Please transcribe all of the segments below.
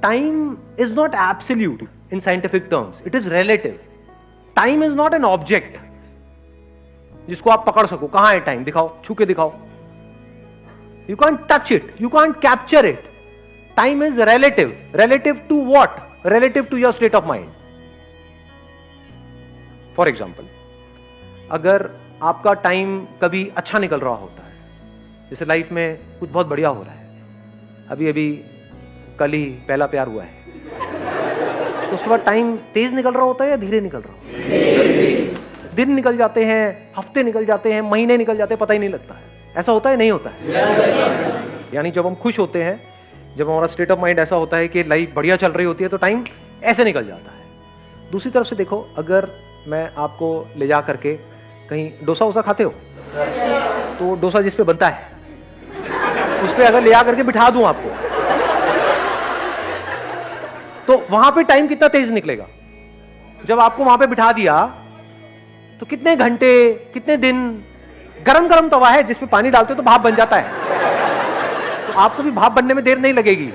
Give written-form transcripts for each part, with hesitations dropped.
time is not absolute in scientific terms, it is relative. Time is not an object जिसको आप पकड़ सको. कहां है टाइम? दिखाओ, छू के दिखाओ. You can't touch it, you can't capture it. Time is relative. Relative to what? Relative to your state of mind. For example, अगर आपका टाइम कभी अच्छा निकल रहा होता है, जैसे लाइफ में कुछ बहुत बढ़िया हो रहा है, अभी अभी कल ही पहला प्यार हुआ है, तो उसके बाद टाइम तेज निकल रहा होता है या धीरे निकल रहा होता है? दिन निकल जाते हैं, हफ्ते निकल जाते हैं, महीने निकल जाते हैं, पता ही नहीं लगता है. ऐसा होता है नहीं होता है? यानी जब हम खुश होते हैं, जब हमारा स्टेट ऑफ माइंड ऐसा होता है कि लाइफ बढ़िया चल रही होती है, तो टाइम ऐसे निकल जाता है. दूसरी तरफ से देखो, अगर मैं आपको ले जा करके कहीं डोसा वोसा खाते हो, तो डोसा जिस पे बनता है उस पे अगर ले जा करके बिठा दूं आपको, तो वहां पे टाइम कितना तेज निकलेगा? जब आपको वहां पे बिठा दिया तो कितने घंटे, कितने दिन, गरम गरम तवा है जिसपे पानी डालते हो तो भाप बन जाता है, तो आपको भी भाप बनने में देर नहीं लगेगी.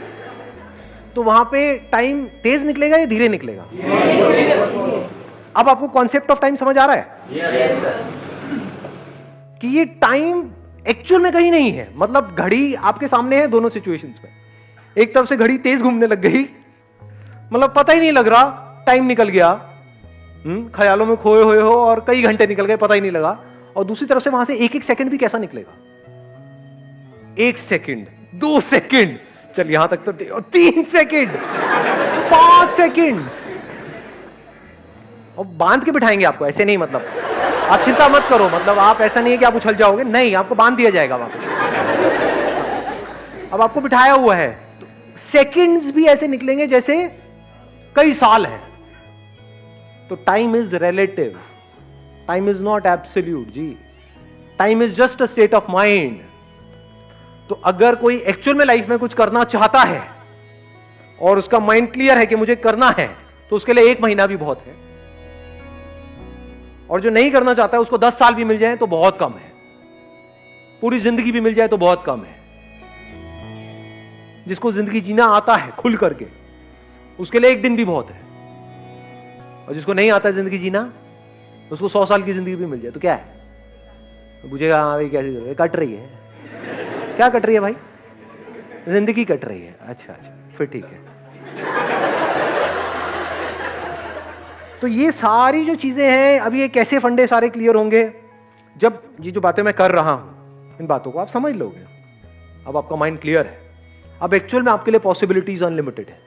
तो वहां पे टाइम तेज निकलेगा या धीरे निकलेगा? अब आपको कॉन्सेप्ट ऑफ टाइम समझ आ रहा है? Yes, sir. कि ये टाइम एक्चुअल में कहीं नहीं है. मतलब घड़ी आपके सामने है दोनों सिचुएशंस में. एक तरफ से घड़ी तेज घूमने लग गई, मतलब पता ही नहीं लग रहा, टाइम निकल गया, ख्यालों में खोए हुए हो और कई घंटे निकल गए, पता ही नहीं लगा. और दूसरी तरफ से वहां से एक एक सेकंड भी कैसा निकलेगा? 1 सेकंड, 2 सेकंड, चल यहां तक तो 3 सेकंड, 5 सेकंड, और बांध के बिठाएंगे आपको. ऐसे नहीं, मतलब आप चिंता मत करो, मतलब आप ऐसा नहीं है कि आप उछल जाओगे, नहीं, आपको बांध दिया जाएगा वहां पे. अब आपको बिठाया हुआ है, तो सेकंड्स भी ऐसे निकलेंगे जैसे कई साल है. तो time is relative, time is not absolute जी. Time is just a state of mind. तो अगर कोई एक्चुअल में लाइफ में कुछ करना चाहता है और उसका माइंड क्लियर है कि मुझे करना है, तो उसके लिए 1 महीना भी बहुत है. और जो नहीं करना चाहता है उसको 10 साल भी मिल जाए तो बहुत कम है, पूरी जिंदगी भी मिल जाए तो बहुत कम है. जिसको जिंदगी जीना आता है खुल करके, उसके लिए 1 दिन भी बहुत है. और जिसको नहीं आता है जिंदगी जीना, उसको 100 साल की जिंदगी भी मिल जाए तो क्या है? पूछेगा हाँ भाई कैसी कट रही है? क्या कट रही है भाई? जिंदगी कट रही है. अच्छा अच्छा, फिर ठीक है. तो ये सारी जो चीजें हैं, अब ये कैसे फंडे सारे क्लियर होंगे जब ये जो बातें मैं कर रहा हूं, इन बातों को आप समझ लोगे. अब आपका माइंड क्लियर है. अब एक्चुअल में आपके लिए पॉसिबिलिटीज अनलिमिटेड है.